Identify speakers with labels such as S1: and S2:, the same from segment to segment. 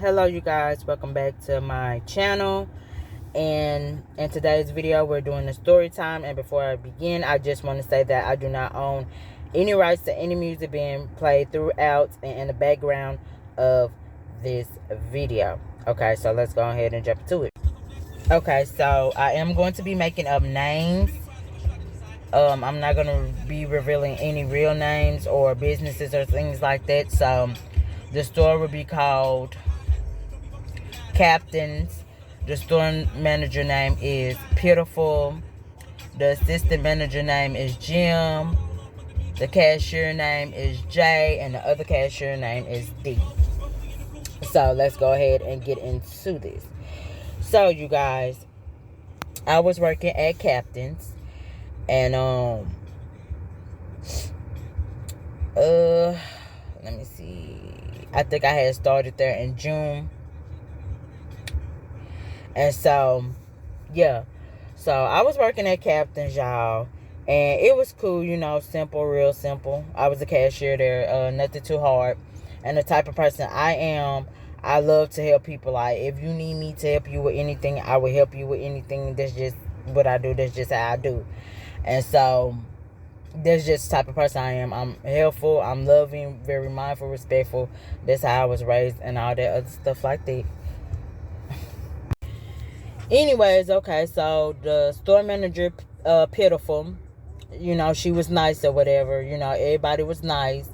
S1: Hello you guys, welcome back to my channel. And in today's video we're doing a story time, and before I begin I just want to say that I do not own any rights to any music being played throughout and in the background of this video. Okay, so let's go ahead and jump into it. Okay, so I am going to be making up names. I'm not going to be revealing any real names or businesses or things like that. So the store will be called Captains. The store manager name is Pitiful. The assistant manager name is Jim. The cashier name is Jay. And the other cashier name is D. So let's go ahead and get into this. So you guys, I was working at Captains. And let me see. I think I had started there in June. And so, yeah. So, I was working at Captain's, y'all. And it was cool, you know, simple, real simple. I was a cashier there, nothing too hard. And the type of person I am, I love to help people. Like, if you need me to help you with anything, I will help you with anything. That's just what I do. That's just how I do. And so, that's just the type of person I am. I'm helpful, I'm loving, very mindful, respectful. That's how I was raised and all that other stuff like that. Anyways, okay, so the store manager, Pitiful, you know, she was nice or whatever. You know, everybody was nice.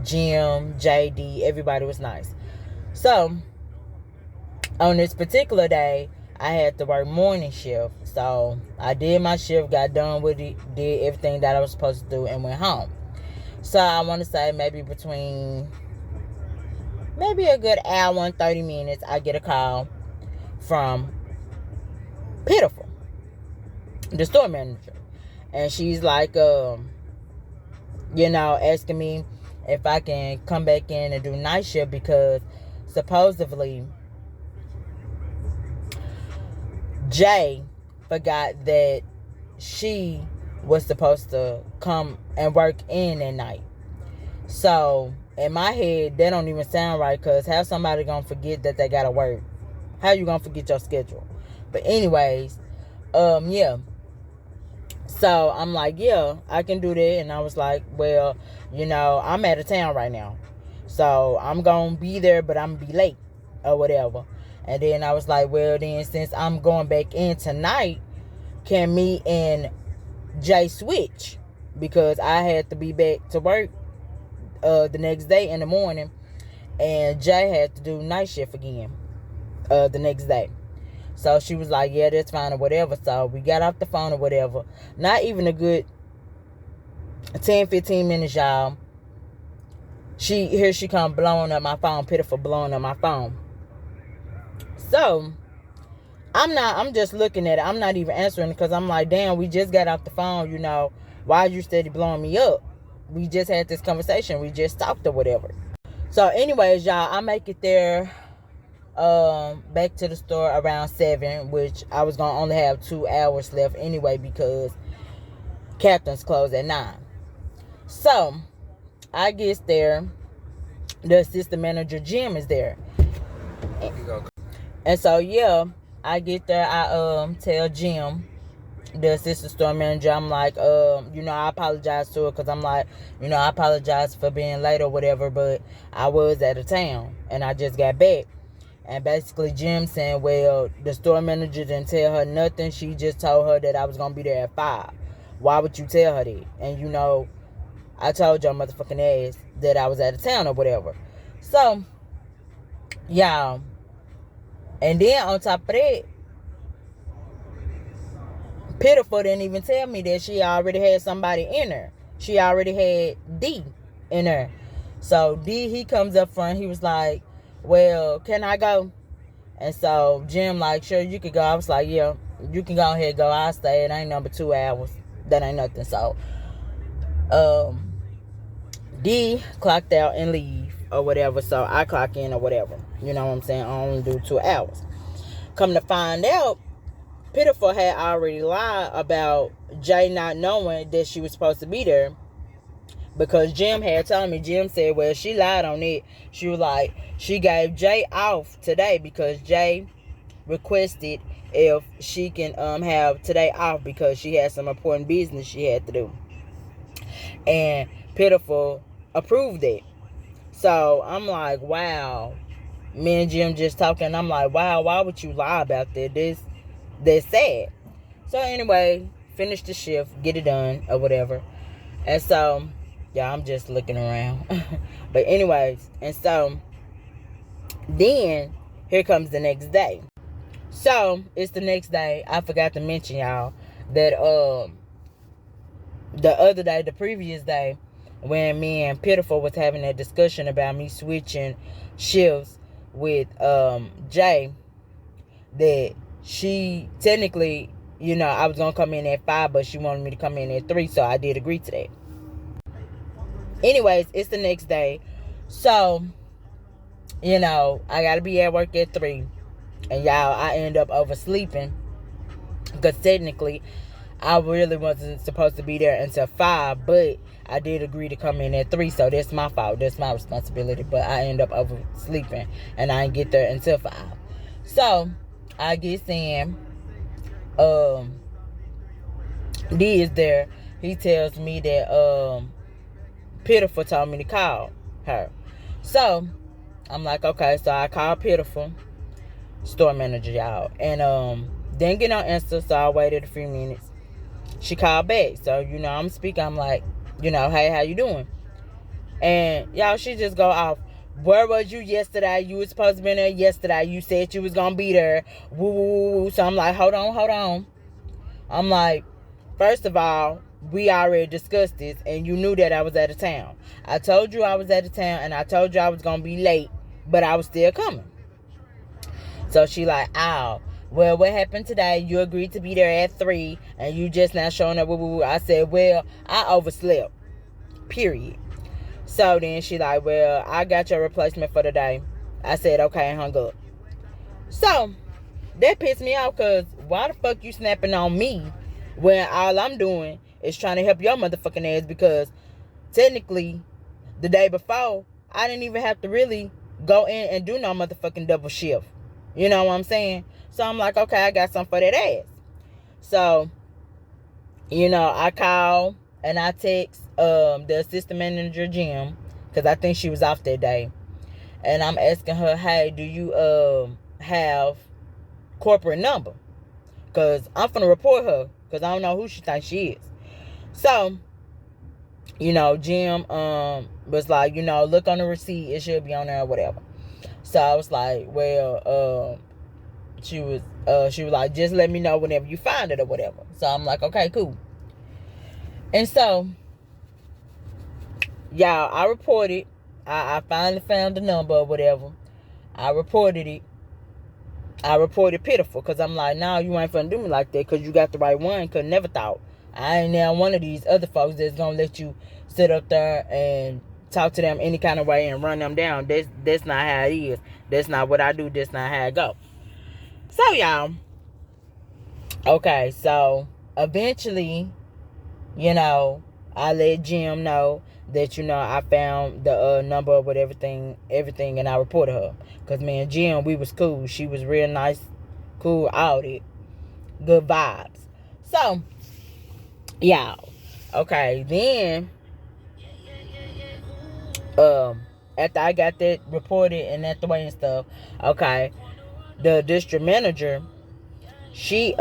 S1: Jim, JD, everybody was nice. So, on this particular day, I had to work morning shift. So, I did my shift, got done with it, did everything that I was supposed to do, and went home. So, I want to say maybe a good hour and 30 minutes, I get a call from Pitiful, the store manager. And she's like, you know, asking me if I can come back in and do night shift because supposedly Jay forgot that she was supposed to come and work in at night. So, in my head, that don't even sound right, because how somebody gonna forget that they gotta work? How you gonna forget your schedule? But anyways, yeah. So, I'm like, yeah, I can do that. And I was like, well, you know, I'm out of town right now. So, I'm gonna be there, but I'm gonna be late or whatever. And then I was like, well, then since I'm going back in tonight, can me and Jay switch? Because I had to be back to work the next day in the morning. And Jay had to do night shift again the next day. So she was like, yeah, that's fine or whatever. So we got off the phone or whatever. Not even a good 10, 15 minutes, y'all. Here she come blowing up my phone. Pitiful blowing up my phone. So, I'm just looking at it. I'm not even answering because I'm like, damn, we just got off the phone, you know. Why are you steady blowing me up? We just had this conversation. We just talked or whatever. So, anyways, y'all, I make it there back to the store around 7, which I was going to only have 2 hours left anyway because Captain's closed at 9. So, I get there. The assistant manager, Jim, is there. And so, yeah, I get there. I tell Jim, the assistant store manager, I'm like, you know, I apologize to her because I'm like, you know, I apologize for being late or whatever, but I was out of town and I just got back. And basically, Jim saying, well, the store manager didn't tell her nothing. She just told her that I was going to be there at 5. Why would you tell her that? And, you know, I told your motherfucking ass that I was out of town or whatever. So, y'all. And then on top of that, Pitiful didn't even tell me that she already had somebody in her. She already had D in her. So D, he comes up front. He was like, well, can I go? And so Jim like, sure, you could go. I was like, yeah, you can go ahead and go. I'll stay. It ain't number 2 hours. That ain't nothing. So D clocked out and leave or whatever. So I clock in or whatever. You know what I'm saying? I only do 2 hours. Come to find out, Pitiful had already lied about Jay not knowing that she was supposed to be there Because Jim had told me, Jim said, well, she lied on it. She was like, she gave Jay off today because Jay requested if she can have today off because she had some important business she had to do. And Pitiful approved it. So I'm like, wow. Me and Jim just talking. I'm like, wow, why would you lie about that? That's sad. So anyway, finish the shift, get it done or whatever. And so, yeah, I'm just looking around. But anyways, and so then here comes the next day. So it's the next day. I forgot to mention y'all that the other day, the previous day, when me and Pitiful was having a discussion about me switching shifts with Jay, that she technically, I was gonna come in at 5, but she wanted me to come in at 3, so I did agree to that. Anyways, it's the next day. So, I gotta be at work at 3. And y'all, I end up oversleeping. Because technically, I really wasn't supposed to be there until 5. But I did agree to come in at 3. So that's my fault. That's my responsibility. But I end up oversleeping. And I didn't get there until 5. So, I get in. D is there. He tells me that Pitiful told me to call her. So, I'm like, okay. So, I called Pitiful, store manager, y'all. And didn't get no answer, so I waited a few minutes. She called back. So, I'm speaking. I'm like, hey, how you doing? And, y'all, she just go off. Where was you yesterday? You was supposed to be there yesterday. You said you was going to be there. Woo, woo, woo. So, I'm like, hold on. I'm like, first of all, we already discussed this, and you knew that I was out of town. I told you I was out of town, and I told you I was going to be late, but I was still coming. So she like, ow. Well, what happened today? You agreed to be there at 3, and you just now showing up. I said, well, I overslept. Period. So then she like, well, I got your replacement for the day. I said, okay, and hung up. So that pissed me off, because why the fuck you snapping on me when all I'm doing is trying to help your motherfucking ass? Because technically, the day before, I didn't even have to really go in and do no motherfucking double shift. You know what I'm saying? So I'm like, okay, I got something for that ass. So, I call and I text the assistant manager, Jim, because I think she was off that day. And I'm asking her, hey, do you have corporate number? Because I'm finna report her, because I don't know who she thinks she is. So, Jim was like, look on the receipt. It should be on there or whatever. So I was like, well, she was like, just let me know whenever you find it or whatever. So I'm like, okay, cool. And so, y'all, I reported. I finally found the number or whatever. I reported it. I reported Pitiful, because I'm like, no, you ain't finna do me like that, because you got the right one, because never thought. I ain't now one of these other folks that's gonna let you sit up there and talk to them any kind of way and run them down. That's not how it is. That's not what I do. That's not how I go. So, y'all. Okay, so eventually, I let Jim know that, I found the number of everything, and I reported her. Because me and Jim, we was cool. She was real nice, cool, all that. Good vibes. So, y'all. Okay, then after I got that reported and that the way and stuff, okay, the district manager, she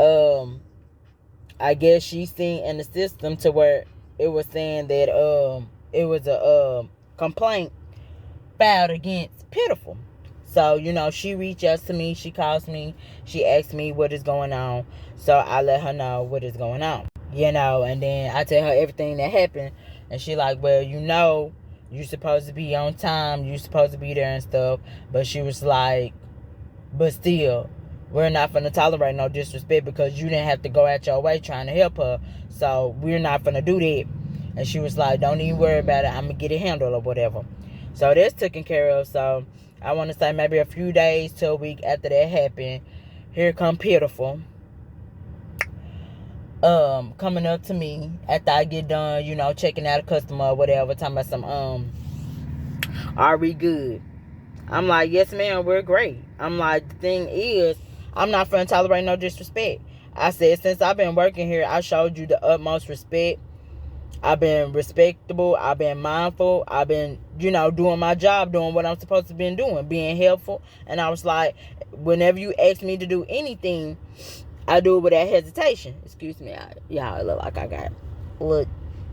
S1: I guess she seen in the system to where it was saying that it was a complaint filed against Pitiful. So, she reached out to me, she calls me, she asks me what is going on. So I let her know what is going on. And then I tell her everything that happened, and she like, well, you supposed to be on time, you supposed to be there and stuff. But she was like, but still, we're not going to tolerate no disrespect, because you didn't have to go out your way trying to help her. So we're not going to do that. And she was like, don't even worry about it. I'm going to get it handled or whatever. So that's taken care of. So I want to say maybe a few days to a week after that happened, here come Pitiful. coming up to me after I get done, checking out a customer or whatever, talking about some, are we good? I'm like, yes, ma'am, we're great. I'm like, the thing is, I'm not finna tolerate no disrespect. I said, since I've been working here, I showed you the utmost respect. I've been respectable. I've been mindful. I've been, doing my job, doing what I'm supposed to be doing, being helpful. And I was like, whenever you ask me to do anything, I do it without hesitation. Excuse me. Y'all look like I got little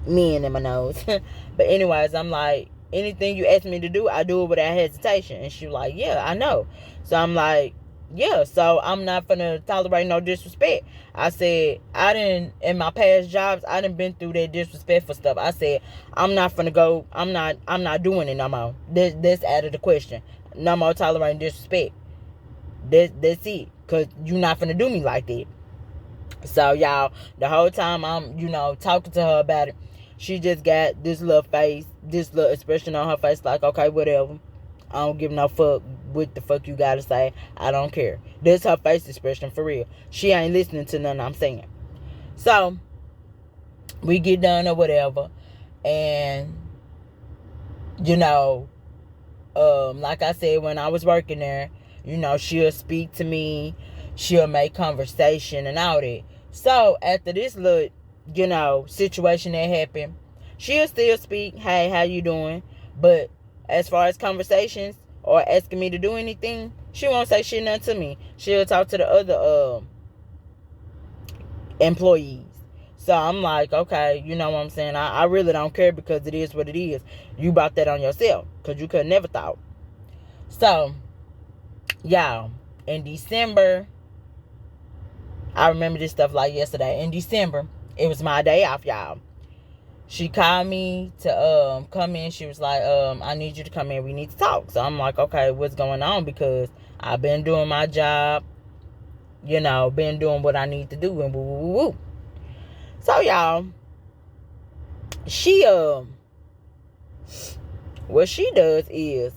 S1: men in my nose. But anyways, I'm like, anything you ask me to do, I do it without hesitation. And she was like, yeah, I know. So I'm like, yeah, so I'm not gonna tolerate no disrespect. I said, in my past jobs, I done been through that disrespectful stuff. I said, I'm not doing it no more. That's out of the question. No more tolerating disrespect. That's it. Cause you not finna do me like that. So y'all, the whole time I'm, talking to her about it, she just got this little face, this little expression on her face like, okay, whatever. I don't give no fuck what the fuck you gotta say. I don't care. That's her face expression for real. She ain't listening to nothing I'm saying. So, we get done or whatever. And, like I said, when I was working there, she'll speak to me. She'll make conversation and all that. So, after this little, situation that happened, she'll still speak, hey, how you doing? But as far as conversations or asking me to do anything, she won't say shit nothing to me. She'll talk to the other employees. So I'm like, okay, you know what I'm saying? I really don't care because it is what it is. You brought that on yourself because you could never thought. So, y'all, in December, I remember this stuff like yesterday. In December, it was my day off, y'all. She called me to come in. She was like, I need you to come in. We need to talk. So I'm like, okay, what's going on? Because I've been doing my job, been doing what I need to do and woo woo woo woo. So y'all, she what she does is,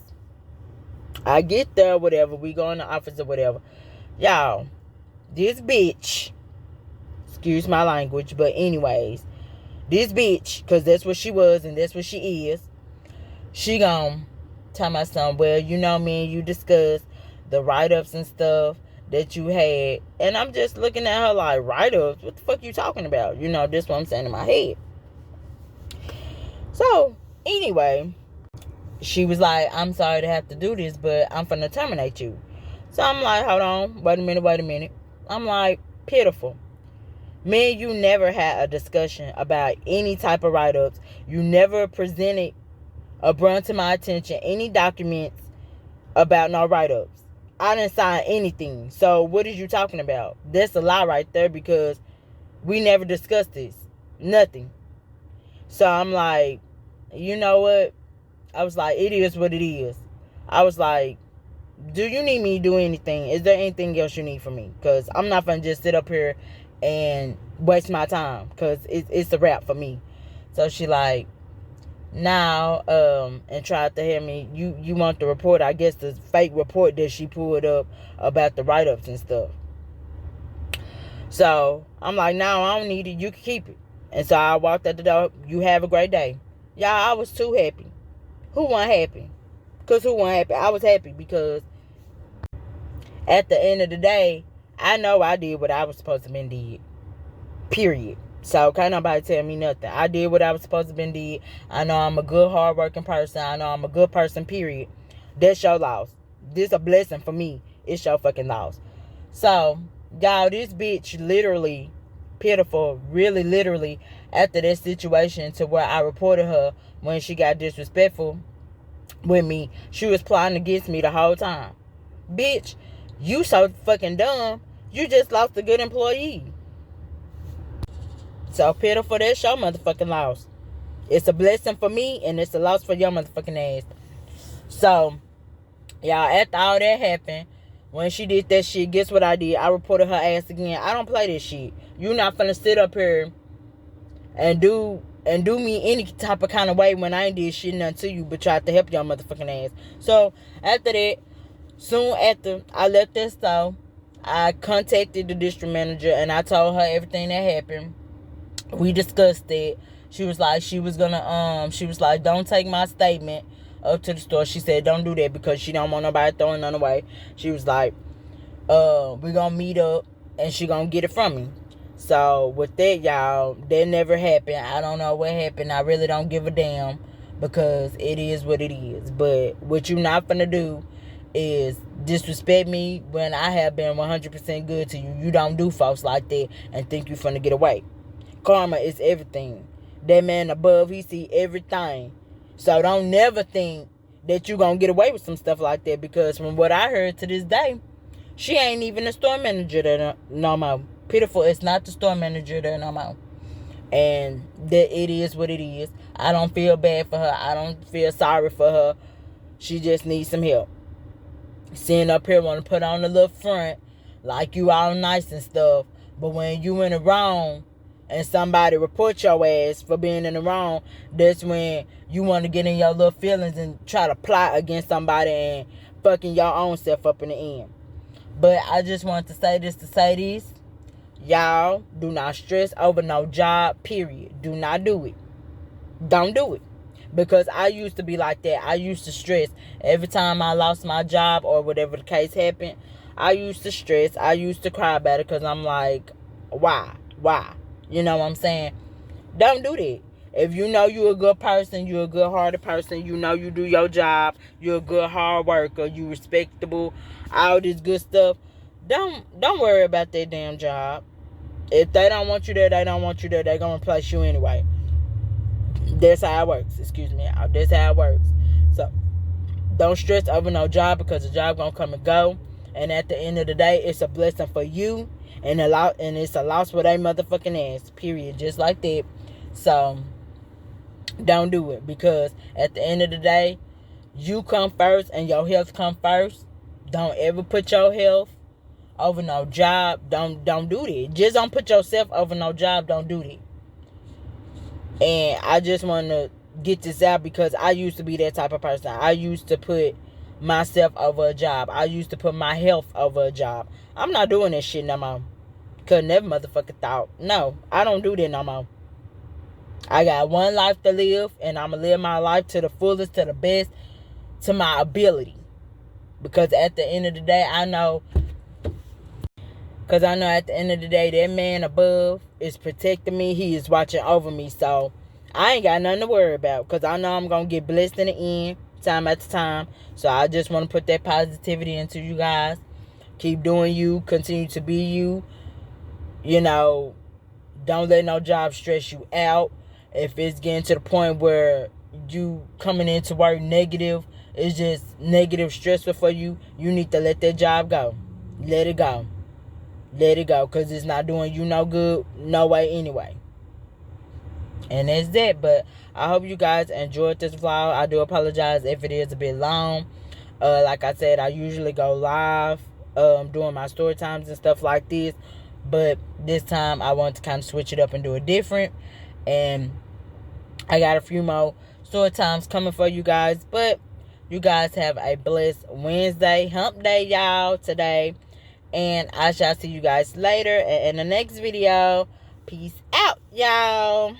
S1: I get there, whatever, we go in the office or whatever. Y'all, this bitch, excuse my language, but anyways, this bitch, because that's what she was and that's what she is, she gon' tell my son, well, me and you discussed the write-ups and stuff that you had. And I'm just looking at her like, write-ups? What the fuck you talking about? This what I'm saying in my head. So, anyway, she was like, I'm sorry to have to do this, but I'm finna terminate you. So I'm like, hold on, wait a minute. I'm like, pitiful. Me and you never had a discussion about any type of write-ups. You never presented or brought to my attention any documents about no write-ups. I didn't sign anything. So what is you talking about? That's a lie right there because we never discussed this. Nothing. So I'm like, you know what? I was like, it is what it is. I was like, do you need me to do anything? Is there anything else you need from me? Because I'm not going to just sit up here and waste my time because it's a wrap for me. So she like, now, and tried to hear me, you want the report, I guess the fake report that she pulled up about the write-ups and stuff. So I'm like, no, I don't need it, you can keep it. And so I walked out the door. You have a great day. Y'all, I was too happy. Who wasn't happy? Because who wasn't happy? I was happy because at the end of the day, I know I did what I was supposed to be did. Period. So can't nobody tell me nothing. I did what I was supposed to be did. I know I'm a good, hardworking person. I know I'm a good person, period. That's your loss. This a blessing for me. It's your fucking loss. So, y'all, this bitch literally, pitiful, really literally, after that situation to where I reported her when she got disrespectful with me, she was plotting against me the whole time. Bitch, you so fucking dumb. You just lost a good employee. So pitiful, that's your motherfucking loss. It's a blessing for me and it's a loss for your motherfucking ass. So, y'all, after all that happened, when she did that shit, guess what I did? I reported her ass again. I don't play this shit. You not finna sit up here and do me any type of kind of way when I ain't did shit nothing to you but tried to help your motherfucking ass. So, after that, soon after I left that store, I contacted the district manager and I told her everything that happened. We discussed it. She was like, don't take my statement up to the store. She said, don't do that because she don't want nobody throwing none away. She was like, we're gonna meet up and she gonna get it from me. So with that, y'all, that never happened. I don't know what happened. I really don't give a damn because it is what it is. But what you not finna do is disrespect me when I have been 100% good to you. You don't do folks like that and think you finna get away. Karma is everything. That man above, he see everything. So don't never think that you gonna get away with some stuff like that, because from what I heard to this day, she ain't even a store manager there no more. Pitiful, it's not the store manager there no more. And that it is what it is. I don't feel bad for her. I don't feel sorry for her. She just needs some help. Sitting up here want to put on the little front like you all nice and stuff. But when you in the wrong and somebody report your ass for being in the wrong, that's when you want to get in your little feelings and try to plot against somebody and fucking your own self up in the end. But I just wanted to say this. Y'all, do not stress over no job, period. Do not do it. Don't do it. Because I used to be like that. I used to stress. Every time I lost my job or whatever the case happened, I used to stress. I used to cry about it because I'm like, why? You know what I'm saying? Don't do that. If you know you're a good person, you're a good-hearted person, you know you do your job, you're a good hard worker, you respectable, all this good stuff, don't worry about that damn job. If they don't want you there, they don't want you there. They're going to replace you anyway. That's how it works. Excuse me. That's how it works. So, don't stress over no job because the job going to come and go. And at the end of the day, it's a blessing for you. And it's a loss for their motherfucking ass. Period. Just like that. So, don't do it. Because at the end of the day, you come first and your health come first. Don't ever put your health over no job. Don't do that. Just don't put yourself over no job. Don't do that. And I just want to get this out because I used to be that type of person. I used to put myself over a job. I used to put my health over a job. I'm not doing that shit no more. Cause never motherfucker thought. No, I don't do that no more. I got one life to live, and I'm gonna live my life to the fullest, to the best, to my ability. Because at the end of the day, I know at the end of the day, that man above is protecting me. He is watching over me. So, I ain't got nothing to worry about. Because I know I'm going to get blessed in the end, time after time. So, I just want to put that positivity into you guys. Keep doing you. Continue to be you. You know, don't let no job stress you out. If it's getting to the point where you coming into work negative, it's just negative, stressful for you, you need to let that job go. Let it go. Let it go, because it's not doing you no good, no way anyway. And that's that. But I hope you guys enjoyed this vlog. I do apologize if it is a bit long. Like I said, I usually go live doing my story times and stuff like this. But this time I want to kind of switch it up and do it different. And I got a few more story times coming for you guys. But you guys have a blessed Wednesday. Hump day, y'all, today. And I shall see you guys later in the next video. Peace out, y'all.